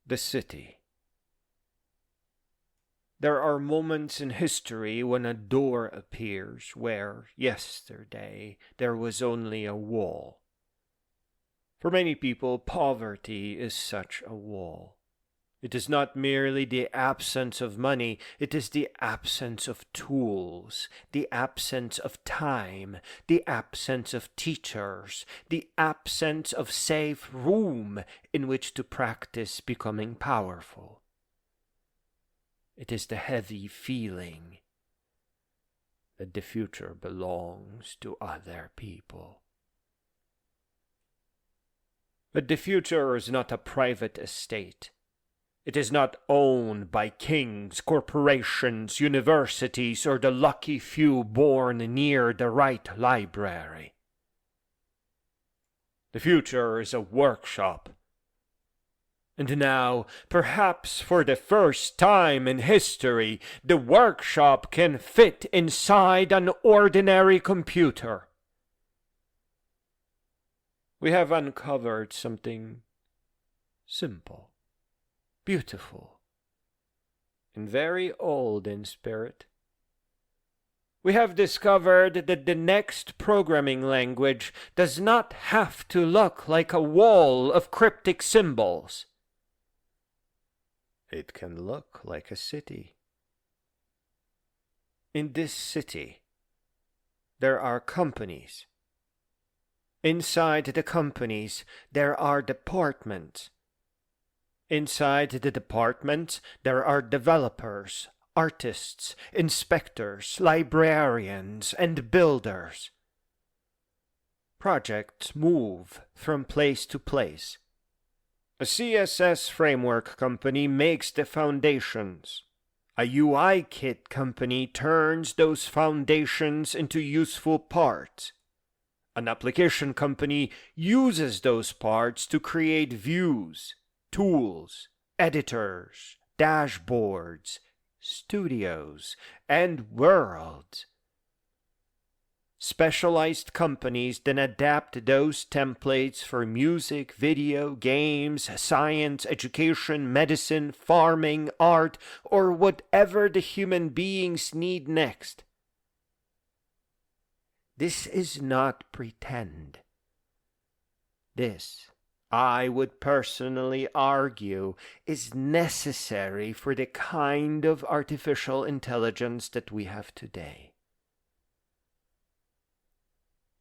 The city. There are moments in history when a door appears where, yesterday, there was only a wall. For many people, poverty is such a wall. It is not merely the absence of money, it is the absence of tools, the absence of time, the absence of teachers, the absence of safe room in which to practice becoming powerful. It is the heavy feeling that the future belongs to other people. But the future is not a private estate. It is not owned by kings, corporations, universities, or the lucky few born near the right library. The future is a workshop. And now, perhaps for the first time in history, the workshop can fit inside an ordinary computer. We have uncovered something simple, beautiful, and very old in spirit. We have discovered that the next programming language does not have to look like a wall of cryptic symbols. It can look like a city. In this city, there are companies. Inside the companies, there are departments. Inside the departments, there are developers, artists, inspectors, librarians, and builders. Projects move from place to place. A CSS framework company makes the foundations. A UI kit company turns those foundations into useful parts. An application company uses those parts to create views, tools, editors, dashboards, studios, and worlds. Specialized companies then adapt those templates for music, video, games, science, education, medicine, farming, art, or whatever the human beings need next. This is not pretend. This, I would personally argue, is necessary for the kind of artificial intelligence that we have today.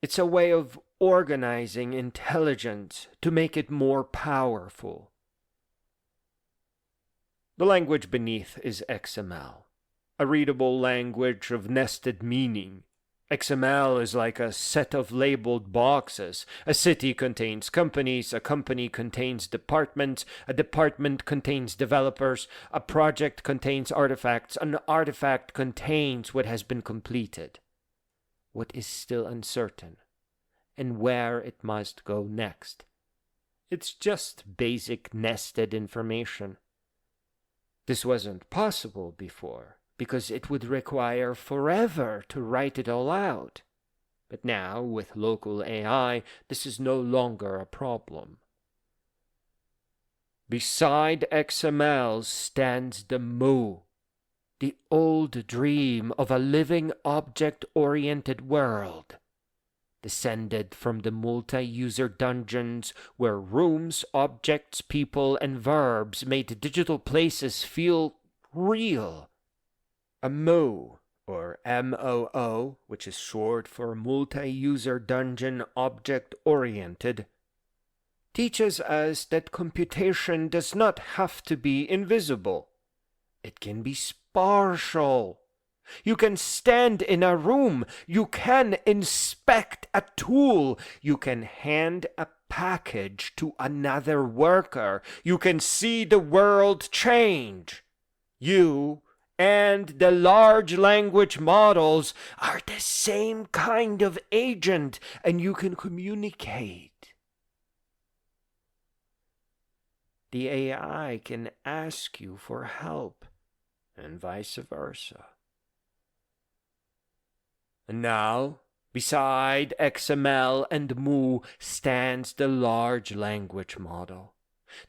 It's a way of organizing intelligence to make it more powerful. The language beneath is XML, a readable language of nested meaning. XML is like a set of labeled boxes. A city contains companies, a company contains departments, a department contains developers, a project contains artifacts, an artifact contains what has been completed, what is still uncertain, and where it must go next. It's just basic nested information. This wasn't possible before, because it would require forever to write it all out. But now, with local AI, this is no longer a problem. Beside XML stands the Mu, the old dream of a living object-oriented world, descended from the multi-user dungeons where rooms, objects, people, and verbs made digital places feel real. A MOO, or MOO, which is short for multi-user dungeon object-oriented, teaches us that computation does not have to be invisible. It can be spatial. You can stand in a room. You can inspect a tool. You can hand a package to another worker. You can see the world change. You and the large language models are the same kind of agent, and you can communicate. The AI can ask you for help, and vice versa. And now, beside XML and Mu stands the large language model.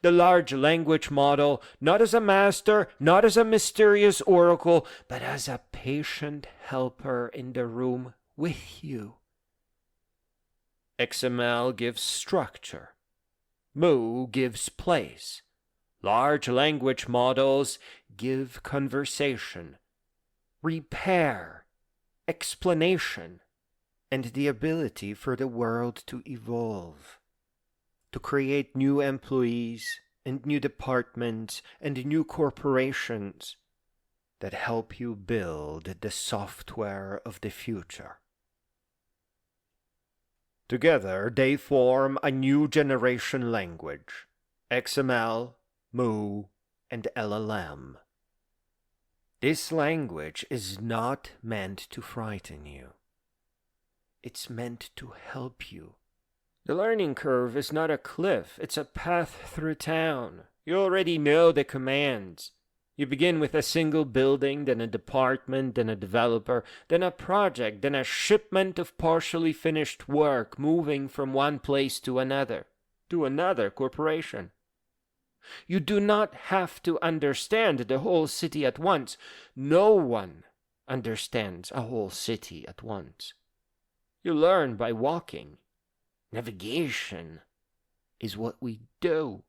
The large language model, not as a master, not as a mysterious oracle, but as a patient helper in the room with you. XML gives structure. Mu gives place. Large language models give conversation, repair, explanation, and the ability for the world to evolve, to create new employees and new departments and new corporations that help you build the software of the future. Together, they form a new generation language, XML, Mu, and LLM. This language is not meant to frighten you. It's meant to help you. The learning curve is not a cliff, it's a path through town. You already know the commands. You begin with a single building, then a department, then a developer, then a project, then a shipment of partially finished work moving from one place to another corporation. You do not have to understand the whole city at once. No one understands a whole city at once. You learn by walking. Navigation is what we do.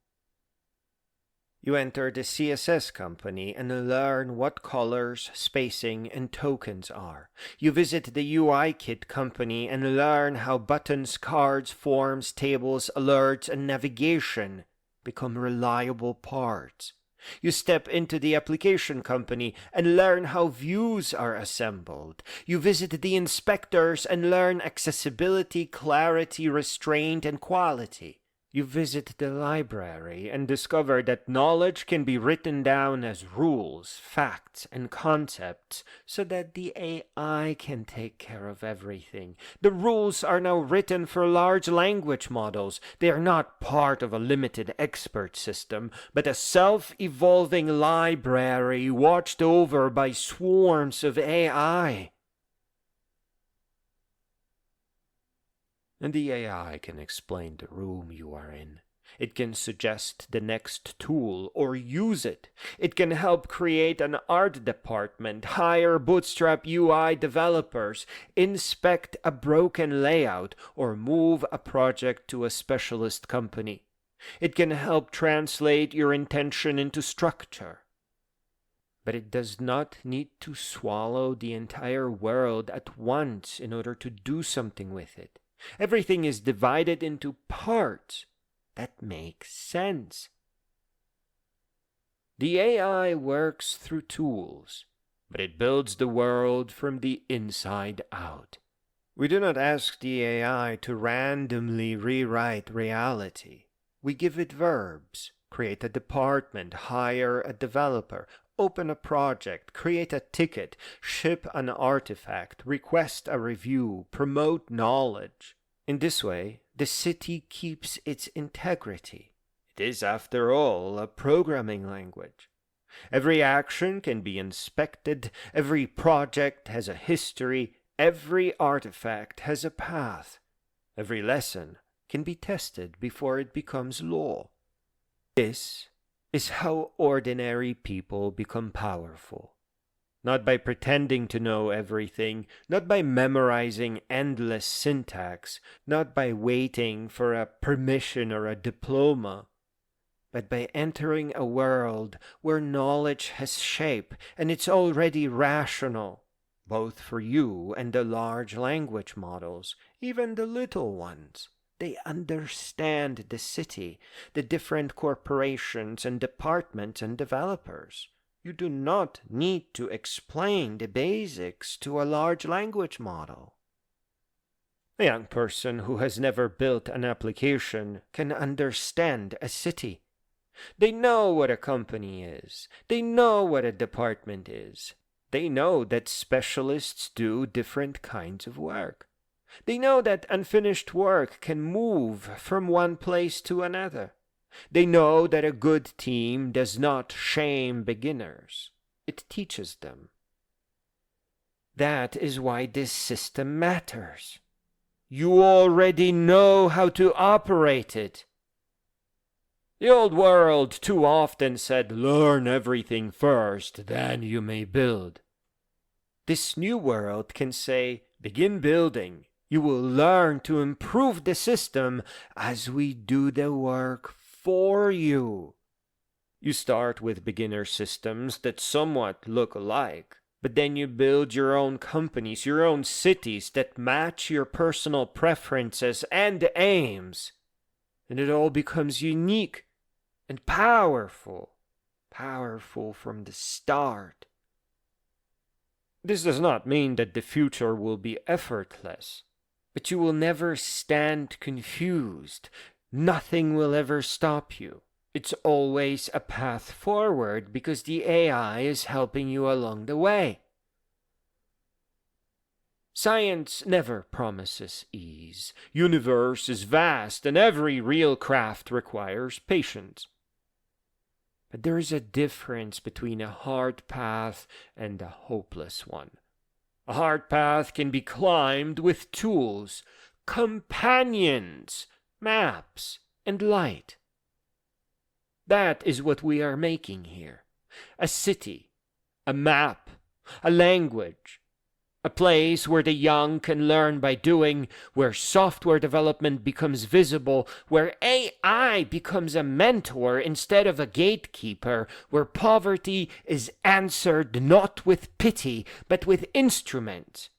You enter the CSS company and learn what colors, spacing, and tokens are. You visit the UI kit company and learn how buttons, cards, forms, tables, alerts, and navigation become reliable parts. You step into the application company and learn how views are assembled. You visit the inspectors and learn accessibility, clarity, restraint, and quality. You visit the library and discover that knowledge can be written down as rules, facts, and concepts so that the AI can take care of everything. The rules are now written for large language models. They are not part of a limited expert system, but a self-evolving library watched over by swarms of AI. And the AI can explain the room you are in. It can suggest the next tool or use it. It can help create an art department, hire Bootstrap UI developers, inspect a broken layout, or move a project to a specialist company. It can help translate your intention into structure. But it does not need to swallow the entire world at once in order to do something with it. Everything is divided into parts that make sense. The AI works through tools, but it builds the world from the inside out. We do not ask the AI to randomly rewrite reality. We give it verbs, create a department, hire a developer, open a project, create a ticket, ship an artifact, request a review, promote knowledge. In this way, the city keeps its integrity. It is, after all, a programming language. Every action can be inspected, every project has a history, every artifact has a path. Every lesson can be tested before it becomes law. This is how ordinary people become powerful. Not by pretending to know everything, not by memorizing endless syntax, not by waiting for a permission or a diploma, but by entering a world where knowledge has shape and it's already rational, both for you and the large language models, even the little ones. They understand the city, the different corporations and departments and developers. You do not need to explain the basics to a large language model. A young person who has never built an application can understand a city. They know what a company is. They know what a department is. They know that specialists do different kinds of work. They know that unfinished work can move from one place to another. They know that a good team does not shame beginners. It teaches them. That is why this system matters. You already know how to operate it. The old world too often said, learn everything first, then you may build. This new world can say, begin building. You will learn to improve the system as we do the work for you. You start with beginner systems that somewhat look alike, but then you build your own companies, your own cities that match your personal preferences and aims. And it all becomes unique and powerful from the start. This does not mean that the future will be effortless, but you will never stand confused. Nothing will ever stop you. It's always a path forward because the AI is helping you along the way. Science never promises ease. Universe is vast and every real craft requires patience. But there is a difference between a hard path and a hopeless one. A hard path can be climbed with tools, companions, maps, and light. That is what we are making here. A city, a map, a language, a place where the young can learn by doing, where software development becomes visible, where AI becomes a mentor instead of a gatekeeper, where poverty is answered not with pity, but with instruments.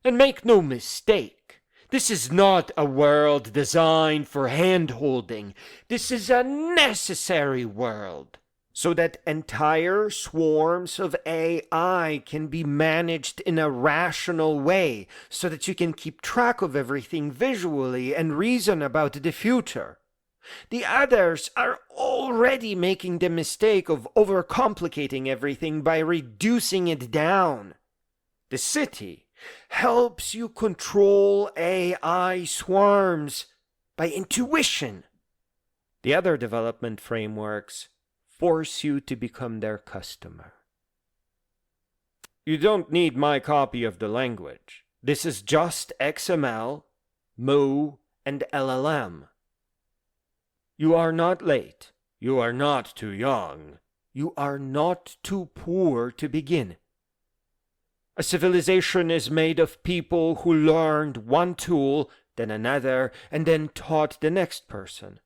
And make no mistake, this is not a world designed for hand-holding. This is a necessary world, so that entire swarms of AI can be managed in a rational way, so that you can keep track of everything visually and reason about the future. The others are already making the mistake of overcomplicating everything by reducing it down. The city helps you control AI swarms by intuition. The other development frameworks force you to become their customer. You don't need my copy of the language. This is just XML, Mu, and LLM. You are not late. You are not too young. You are not too poor to begin. A civilization is made of people who learned one tool, then another, and then taught the next person.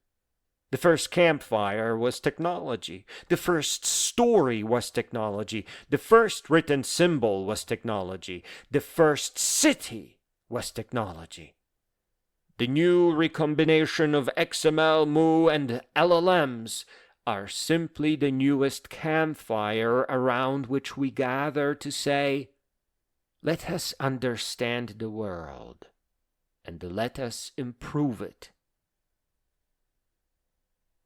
The first campfire was technology. The first story was technology. The first written symbol was technology. The first city was technology. The new recombination of XML, Mu, and LLMs are simply the newest campfire around which we gather to say, let us understand the world, and let us improve it.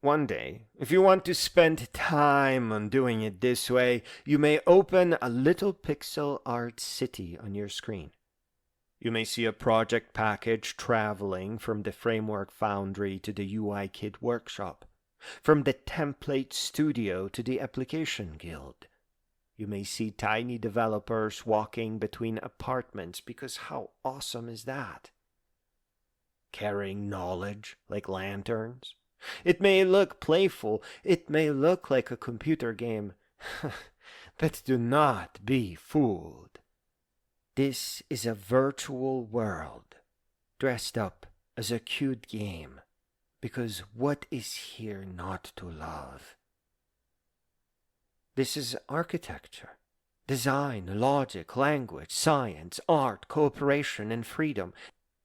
One day, if you want to spend time on doing it this way, you may open a little pixel art city on your screen. You may see a project package traveling from the Framework Foundry to the UI Kit workshop, from the Template Studio to the Application Guild. You may see tiny developers walking between apartments, because how awesome is that? Carrying knowledge like lanterns. It may look playful, it may look like a computer game, but do not be fooled. This is a virtual world, dressed up as a cute game, because what is here not to love? This is architecture, design, logic, language, science, art, cooperation, and freedom.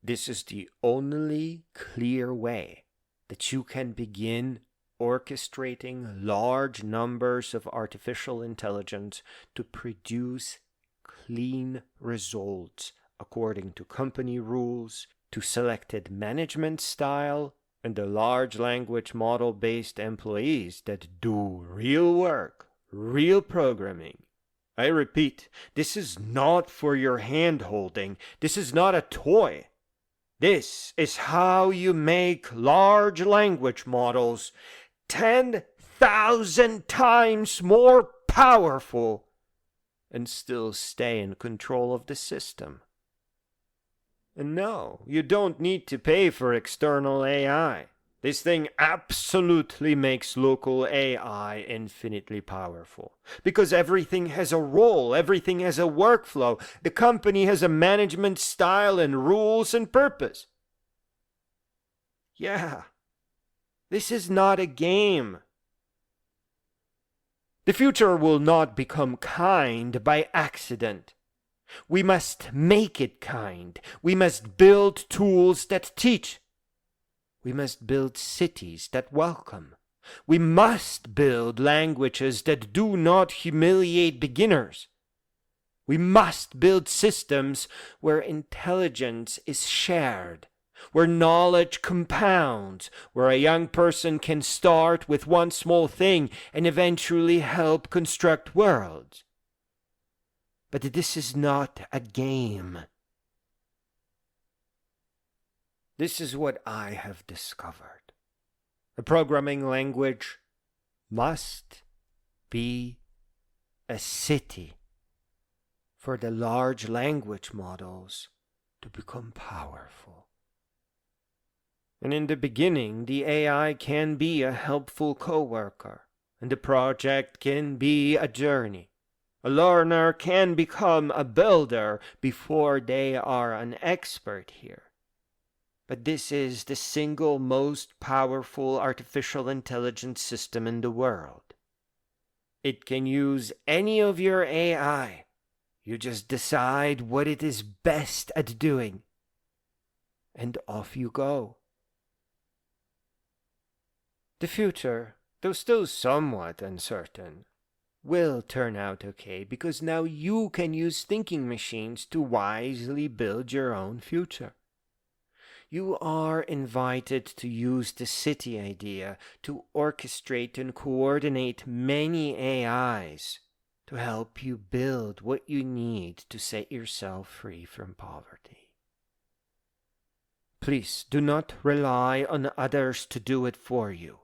This is the only clear way that you can begin orchestrating large numbers of artificial intelligence to produce clean results according to company rules, to selected management style, and the large language model-based employees that do real work. Real programming. I repeat, this is not for your hand-holding. This is not a toy. This is how you make large language models 10,000 times more powerful and still stay in control of the system. And no, you don't need to pay for external AI. This thing absolutely makes local AI infinitely powerful. Because everything has a role, everything has a workflow. The company has a management style and rules and purpose. Yeah, this is not a game. The future will not become kind by accident. We must make it kind. We must build tools that teach. We must build cities that welcome. We must build languages that do not humiliate beginners. We must build systems where intelligence is shared, where knowledge compounds, where a young person can start with one small thing and eventually help construct worlds. But this is not a game. This is what I have discovered. A programming language must be a city for the large language models to become powerful. And in the beginning, the AI can be a helpful coworker, and the project can be a journey. A learner can become a builder before they are an expert here. But this is the single most powerful artificial intelligence system in the world. It can use any of your AI. You just decide what it is best at doing. And off you go. The future, though still somewhat uncertain, will turn out okay because now you can use thinking machines to wisely build your own future. You are invited to use the city idea to orchestrate and coordinate many AIs to help you build what you need to set yourself free from poverty. Please do not rely on others to do it for you.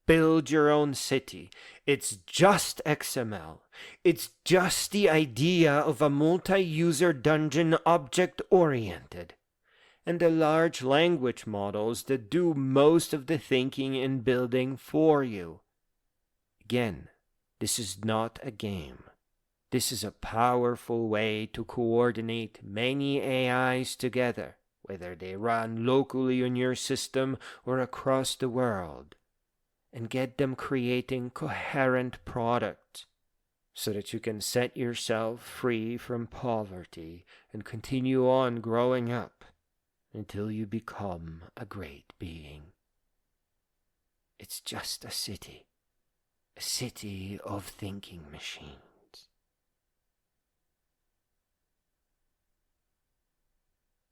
Build your own city. It's just XML. It's just the idea of a multi-user dungeon object-oriented. And the large language models that do most of the thinking and building for you. Again, this is not a game. This is a powerful way to coordinate many AIs together, whether they run locally on your system or across the world, and get them creating coherent products so that you can set yourself free from poverty and continue on growing up until you become a great being. It's just a city of thinking machines.